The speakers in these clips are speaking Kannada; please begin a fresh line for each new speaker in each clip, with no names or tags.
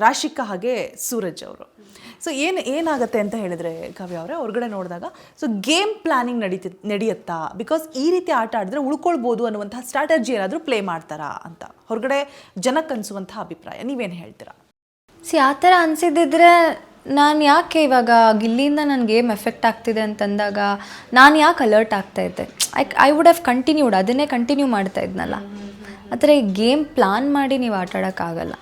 ರಾಶಿಕಾ ಹಾಗೆ ಸೂರಜ್ ಅವರು. ಸೊ ಏನಾಗುತ್ತೆ ಅಂತ ಹೇಳಿದ್ರೆ ಕಾವ್ಯ ಅವರೇ, ಹೊರಗಡೆ ನೋಡಿದಾಗ ಸೊ ಗೇಮ್ ಪ್ಲಾನಿಂಗ್ ನಡೆಯುತ್ತಾ, ಬಿಕಾಸ್ ಈ ರೀತಿ ಆಟ ಆಡಿದ್ರೆ ಉಳ್ಕೊಳ್ಬೋದು ಅನ್ನುವಂತಹ ಸ್ಟ್ರಾಟಜಿ ಏನಾದರೂ ಪ್ಲೇ ಮಾಡ್ತಾರಾ ಅಂತ ಹೊರಗಡೆ ಜನಕ್ಕೆ ಅನಿಸುವಂತಹ ಅಭಿಪ್ರಾಯ, ನೀವೇನು ಹೇಳ್ತೀರಾ?
ಆ ಥರ ಅನಿಸಿದ್ದಿದ್ರೆ ನಾನು ಯಾಕೆ ಇವಾಗ ಗಿಲ್ಲಿಯಿಂದ ನನ್ನ ಗೇಮ್ ಎಫೆಕ್ಟ್ ಆಗ್ತಿದೆ ಅಂತಂದಾಗ ನಾನು ಯಾಕೆ ಅಲರ್ಟ್ ಆಗ್ತಾಯಿದ್ದೆ? ಐ ವುಡ್ ಹ್ಯಾವ್ ಕಂಟಿನ್ಯೂಡ್, ಅದನ್ನೇ ಕಂಟಿನ್ಯೂ ಮಾಡ್ತಾ ಇದ್ನಲ್ಲ. ಆ ಥರ ಗೇಮ್ ಪ್ಲಾನ್ ಮಾಡಿ ನೀವು ಆಟ ಆಡೋಕ್ಕಾಗಲ್ಲ.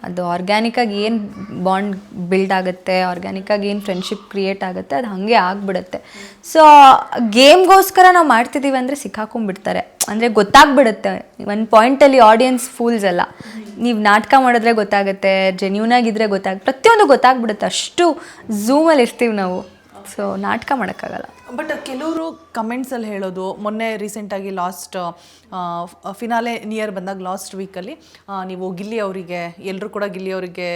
ಅದು ಆರ್ಗ್ಯಾನಿಕ್ಕಾಗಿ ಏನು ಬಾಂಡ್ ಬಿಲ್ಡ್ ಆಗುತ್ತೆ, ಆರ್ಗ್ಯಾನಿಕ್ಕಾಗಿ ಏನು ಫ್ರೆಂಡ್ಶಿಪ್ ಕ್ರಿಯೇಟ್ ಆಗುತ್ತೆ, ಅದು ಹಾಗೆ ಆಗಿಬಿಡುತ್ತೆ. ಸೊ ಗೇಮ್ಗೋಸ್ಕರ ನಾವು ಮಾಡ್ತಿದ್ದೀವಿ ಅಂದರೆ ಸಿಕ್ಕಾಕೊಂಡ್ಬಿಡ್ತಾರೆ, ಅಂದರೆ ಗೊತ್ತಾಗ್ಬಿಡುತ್ತೆ ಒಂದು ಪಾಯಿಂಟಲ್ಲಿ. ಆಡಿಯನ್ಸ್ ಫೂಲ್ಸ್ ಅಲ್ಲ, ನೀವು ನಾಟಕ ಮಾಡಿದ್ರೆ ಗೊತ್ತಾಗುತ್ತೆ, ಜೆನ್ಯೂನಾಗಿದ್ದರೆ ಪ್ರತಿಯೊಂದು ಗೊತ್ತಾಗ್ಬಿಡುತ್ತೆ, ಅಷ್ಟು ಝೂಮಲ್ಲಿ ಇರ್ತೀವಿ ನಾವು. ಸೊ ನಾಟಕ ಮಾಡೋಕ್ಕಾಗಲ್ಲ.
ಬಟ್ ಕೆಲವರು ಕಮೆಂಟ್ಸಲ್ಲಿ ಹೇಳೋದು, ಮೊನ್ನೆ ರೀಸೆಂಟಾಗಿ ಲಾಸ್ಟ್ ಫಿನಾಲೆ ನಿಯರ್ ಬಂದಾಗ ಲಾಸ್ಟ್ ವೀಕಲ್ಲಿ ನೀವು ಗಿಲ್ಲಿ ಅವರಿಗೆ, ಎಲ್ಲರೂ ಕೂಡ ಗಿಲ್ಲಿ ಅವರಿಗೆ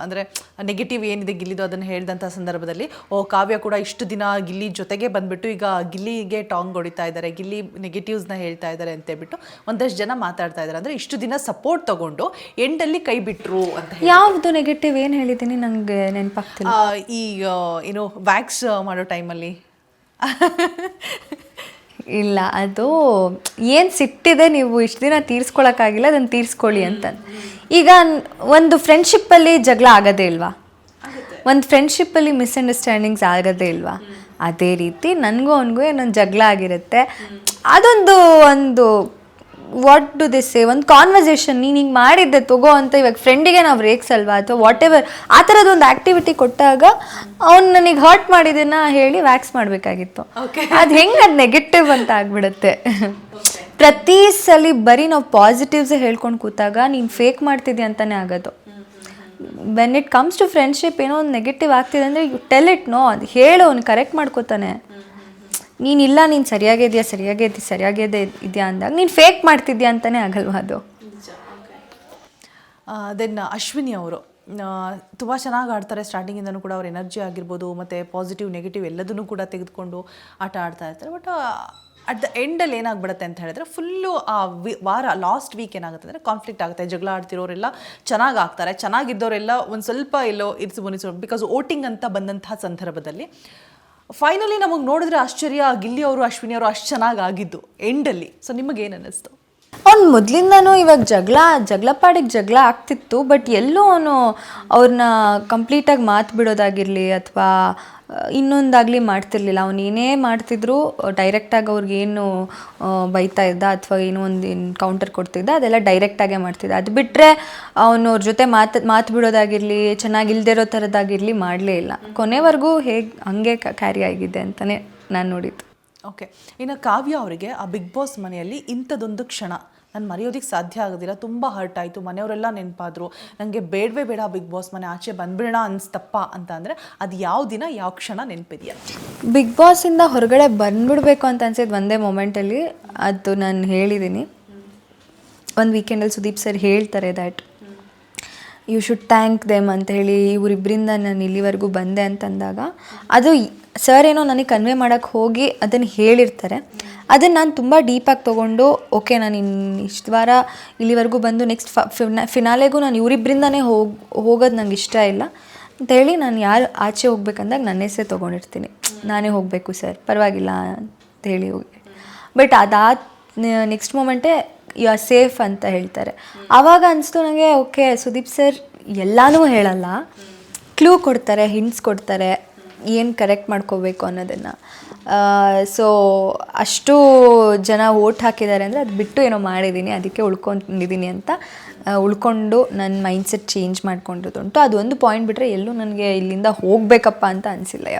ಅಂದರೆ ನೆಗೆಟಿವ್ ಏನಿದೆ ಗಿಲ್ಲಿದು ಅದನ್ನು ಹೇಳಿದಂಥ ಸಂದರ್ಭದಲ್ಲಿ ಕಾವ್ಯ ಕೂಡ ಇಷ್ಟು ದಿನ ಗಿಲ್ಲಿ ಜೊತೆಗೆ ಬಂದುಬಿಟ್ಟು ಈಗ ಗಿಲ್ಲಿಗೆ ಟಾಂಗ್ ಹೊಡಿತಾ ಇದ್ದಾರೆ, ಗಿಲ್ಲಿ ನೆಗೆಟಿವ್ಸ್ನ ಹೇಳ್ತಾ ಇದ್ದಾರೆ ಅಂತೇಳ್ಬಿಟ್ಟು ಒಂದಷ್ಟು ಜನ ಮಾತಾಡ್ತಾ ಇದ್ದಾರೆ. ಅಂದರೆ ಇಷ್ಟು ದಿನ ಸಪೋರ್ಟ್ ತೊಗೊಂಡು ಎಂಡಲ್ಲಿ ಕೈ ಬಿಟ್ಟರು ಅಂತ.
ಯಾವುದು ನೆಗೆಟಿವ್ ಏನು ಹೇಳಿದ್ದೀನಿ ನನಗೆ ನೆನಪಾಗ್ತಿಲ್ಲ.
ಈ ಏನು ವ್ಯಾಕ್ಸ್ ಮಾಡೋ ಟೈಮಲ್ಲಿ
ಇಲ್ಲ, ಅದು ಏನು ಸಿಟ್ಟಿದೆ ನೀವು ಇಷ್ಟು ದಿನ ತೀರಿಸ್ಕೊಳಕ್ಕಾಗಿಲ್ಲ, ಅದನ್ನು ತೀರಿಸ್ಕೊಳ್ಳಿ ಅಂತ. ಈಗ ಒಂದು ಫ್ರೆಂಡ್ಶಿಪ್ಪಲ್ಲಿ ಜಗಳ ಆಗೋದೇ ಇಲ್ವಾ? ಒಂದು ಫ್ರೆಂಡ್ಶಿಪ್ಪಲ್ಲಿ ಮಿಸ್ಅಂಡರ್ಸ್ಟ್ಯಾಂಡಿಂಗ್ಸ್ ಆಗೋದೇ ಇಲ್ವಾ? ಅದೇ ರೀತಿ ನನಗೂ ಅವನಿಗೂ ಏನೊಂದು ಜಗಳ ಆಗಿರುತ್ತೆ. ಒಂದು ವಾಟ್ ಡು ದಿಸ್ ಸೇ, ಒಂದು ಕಾನ್ವರ್ಸೇಷನ್, ನೀನು ಹಿಂಗೆ ಮಾಡಿದ್ದೆ ತಗೋ ಅಂತ. ಇವಾಗ ಫ್ರೆಂಡಿಗೆ ನಾವು ರೇಕ್ಸಲ್ವಾ ಅಥವಾ ವಾಟ್ ಎವರ್ ಆ ಥರದೊಂದು ಆ್ಯಕ್ಟಿವಿಟಿ ಕೊಟ್ಟಾಗ ಅವ್ನು ನನಗೆ ಹರ್ಟ್ ಮಾಡಿದ್ದನ್ನ ಹೇಳಿ ವ್ಯಾಕ್ಸ್ ಮಾಡಬೇಕಾಗಿತ್ತು. ಅದು ಹೆಂಗೆ ಅದು ನೆಗೆಟಿವ್ ಅಂತ ಆಗ್ಬಿಡುತ್ತೆ. ಪ್ರತಿ ಸಲ ಬರೀ ನಾವು ಪಾಸಿಟಿವ್ಸೇ ಹೇಳ್ಕೊಂಡು ಕೂತಾಗ ನೀನು ಫೇಕ್ ಮಾಡ್ತಿದ್ಯಾ ಅಂತಲೇ ಆಗೋದು. When it comes to friendship ಏನೋ ಒಂದು ನೆಗೆಟಿವ್ ಆಗ್ತಿದೆ ಅಂದರೆ ಯು ಟೆಲ್ ಇಟ್, ನೋ, ಅದು ಹೇಳು, ಅವ್ನು ಕರೆಕ್ಟ್ ಮಾಡ್ಕೋತಾನೆ. ನೀನಿಲ್ಲ, ನೀನು ಸರಿಯಾಗೇ ಇದೆಯಾ ಅಂದಾಗ ನೀನು ಫೇಕ್ ಮಾಡ್ತಿದ್ಯಾ ಅಂತಲೇ ಆಗಲ್ವ ಅದು.
ದೆನ್ ಅಶ್ವಿನಿ ಅವರು ತುಂಬ ಚೆನ್ನಾಗಿ ಆಡ್ತಾರೆ. ಸ್ಟಾರ್ಟಿಂಗಿಂದನೂ ಕೂಡ ಅವ್ರ ಎನರ್ಜಿ ಆಗಿರ್ಬೋದು ಮತ್ತು ಪಾಸಿಟಿವ್ ನೆಗೆಟಿವ್ ಎಲ್ಲದನ್ನೂ ಕೂಡ ತೆಗೆದುಕೊಂಡು ಆಟ ಆಡ್ತಾ ಇರ್ತಾರೆ. ಬಟ್ ಅಟ್ ದ ಎಂಡಲ್ಲಿ ಏನಾಗ್ಬಿಡುತ್ತೆ ಅಂತ ಹೇಳಿದ್ರೆ ಫುಲ್ಲು ಆ ವಾರ ಲಾಸ್ಟ್ ವೀಕ್ ಏನಾಗುತ್ತೆ ಅಂದರೆ ಕಾನ್ಫ್ಲಿಕ್ಟ್ ಆಗುತ್ತೆ. ಜಗಳ ಆಡ್ತಿರೋರೆಲ್ಲ ಚೆನ್ನಾಗಿ ಆಗ್ತಾರೆ, ಚೆನ್ನಾಗಿದ್ದವರೆಲ್ಲ ಒಂದು ಸ್ವಲ್ಪ ಎಲ್ಲೋ ಮುನಿಸೋ ಬಿಕಾಸ್ ವೋಟಿಂಗ್ ಅಂತ ಬಂದಂತಹ ಸಂದರ್ಭದಲ್ಲಿ ಫೈನಲಿ ನಮಗೆ ನೋಡಿದ್ರೆ ಆಶ್ಚರ್ಯ, ಗಿಲ್ಲಿ ಅವರು ಅಶ್ವಿನಿ ಅವರು ಅಷ್ಟು ಚೆನ್ನಾಗಿ ಆಗಿದ್ದು ಎಂಡಲ್ಲಿ. ಸೊ ನಿಮಗೇನು ಅನ್ನಿಸ್ತು?
ಅವ್ನು ಮೊದಲಿಂದನೂ ಇವಾಗ ಜಗಳ ಆಗ್ತಿತ್ತು, ಬಟ್ ಎಲ್ಲೂ ಅವನು ಅವ್ರನ್ನ ಕಂಪ್ಲೀಟಾಗಿ ಮಾತು ಬಿಡೋದಾಗಿರಲಿ ಅಥವಾ ಇನ್ನೊಂದಾಗಲಿ ಮಾಡ್ತಿರ್ಲಿಲ್ಲ. ಅವನು ಏನೇ ಮಾಡ್ತಿದ್ರು ಡೈರೆಕ್ಟಾಗಿ ಅವ್ರಿಗೇನು ಬೈತಾ ಇದ್ದ ಅಥವಾ ಏನೋ ಒಂದು ಕೌಂಟರ್ ಕೊಡ್ತಿದ್ದ ಅದೆಲ್ಲ ಡೈರೆಕ್ಟಾಗೇ ಮಾಡ್ತಿದ್ದ. ಅದು ಬಿಟ್ಟರೆ ಅವನು ಅವ್ರ ಜೊತೆ ಮಾತು ಬಿಡೋದಾಗಿರಲಿ, ಚೆನ್ನಾಗಿಲ್ದಿರೋ ಥರದ್ದಾಗಿರಲಿ ಮಾಡಲೇ ಇಲ್ಲ. ಕೊನೆವರೆಗೂ ಹಂಗೆ ಕ್ಯಾರಿ ಆಗಿದೆ ಅಂತಲೇ ನಾನು ನೋಡಿದ್ದು.
ಓಕೆ, ಇನ್ನು ಕಾವ್ಯ ಅವರಿಗೆ ಆ ಬಿಗ್ ಬಾಸ್ ಮನೆಯಲ್ಲಿ ಇಂಥದ್ದೊಂದು ಕ್ಷಣ ನಾನು ಮರೆಯೋದಕ್ಕೆ ಸಾಧ್ಯ ಆಗೋದಿಲ್ಲ, ತುಂಬ ಹರ್ಟ್ ಆಯಿತು, ಮನೆಯವರೆಲ್ಲ ನೆನಪಾದರು, ನನಗೆ ಬೇಡವೇ ಬೇಡ ಬಿಗ್ ಬಾಸ್ ಮನೆ, ಆಚೆ ಬಂದ್ಬಿಡೋಣ ಅನಿಸ್ತಪ್ಪ ಅಂತ ಅಂದರೆ ಅದು ಯಾವ ದಿನ ಯಾವ ಕ್ಷಣ ನೆನಪಿದೆಯಾ?
ಬಿಗ್ ಬಾಸಿಂದ ಹೊರಗಡೆ ಬಂದ್ಬಿಡ್ಬೇಕು ಅಂತ ಅನ್ಸಿದ್ದು ಒಂದೇ ಮೊಮೆಂಟಲ್ಲಿ. ಅದು ನಾನು ಹೇಳಿದ್ದೀನಿ, ಒಂದು ವೀಕೆಂಡಲ್ಲಿ ಸುದೀಪ್ ಸರ್ ಹೇಳ್ತಾರೆ that you should thank them ಅಂತ ಹೇಳಿ, ಇವರಿಬ್ಬರಿಂದ ನಾನು ಇಲ್ಲಿವರೆಗೂ ಬಂದೆ ಅಂತಂದಾಗ ಅದು ಸರ್ ಏನೋ ನನಗೆ ಕನ್ವೆ ಮಾಡೋಕ್ಕೆ ಹೋಗಿ ಅದನ್ನು ಹೇಳಿರ್ತಾರೆ. ಅದನ್ನು ನಾನು ತುಂಬ ಡೀಪಾಗಿ ತೊಗೊಂಡು ಓಕೆ, ನಾನು ಇಷ್ಟು ವಾರ ಇಲ್ಲಿವರೆಗೂ ಬಂದು ನೆಕ್ಸ್ಟ್ ಫಿನಾಲೆಗೂ ನಾನು ಇವರಿಬ್ಬರಿಂದನೇ ಹೋಗೋದು ನಂಗೆ ಇಷ್ಟ ಇಲ್ಲ ಅಂತೇಳಿ ನಾನು ಯಾರು ಆಚೆ ಹೋಗ್ಬೇಕಂದಾಗ ನನ್ನ ಹೆಸರೇ ತೊಗೊಂಡಿರ್ತೀನಿ, ನಾನೇ ಹೋಗಬೇಕು ಸರ್ ಪರವಾಗಿಲ್ಲ ಅಂತ ಹೇಳಿ ಹೋಗಿ. ಬಟ್ ಅದಾದ ನೆಕ್ಸ್ಟ್ ಮೂಮೆಂಟೇ ಯು ಆರ್ ಸೇಫ್ ಅಂತ ಹೇಳ್ತಾರೆ. ಆವಾಗ ಅನಿಸ್ತು ನನಗೆ ಓಕೆ, ಸುದೀಪ್ ಸರ್ ಎಲ್ಲನೂ ಹೇಳಲ್ಲ, ಕ್ಲೂ ಕೊಡ್ತಾರೆ, ಹಿಂಟ್ಸ್ ಕೊಡ್ತಾರೆ ಏನು ಕರೆಕ್ಟ್ ಮಾಡ್ಕೋಬೇಕು ಅನ್ನೋದನ್ನು. ಸೊ ಅಷ್ಟು ಜನ ವೋಟ್ ಹಾಕಿದ್ದಾರೆ ಅಂದರೆ ಅದು ಬಿಟ್ಟು ಏನೋ ಮಾಡಿದ್ದೀನಿ, ಅದಕ್ಕೆ ಉಳ್ಕೊಂಡಿದ್ದೀನಿ ಅಂತ ಉಳ್ಕೊಂಡು ನನ್ನ ಮೈಂಡ್ಸೆಟ್ ಚೇಂಜ್ ಮಾಡ್ಕೊಂಡಿದ್ದುಂಟು. ಅದೊಂದು ಪಾಯಿಂಟ್ ಬಿಟ್ಟರೆ ಎಲ್ಲೂ ನನಗೆ ಇಲ್ಲಿಂದ ಹೋಗಬೇಕಪ್ಪ ಅಂತ ಅನಿಸಿಲ್ಲ ಯಾವ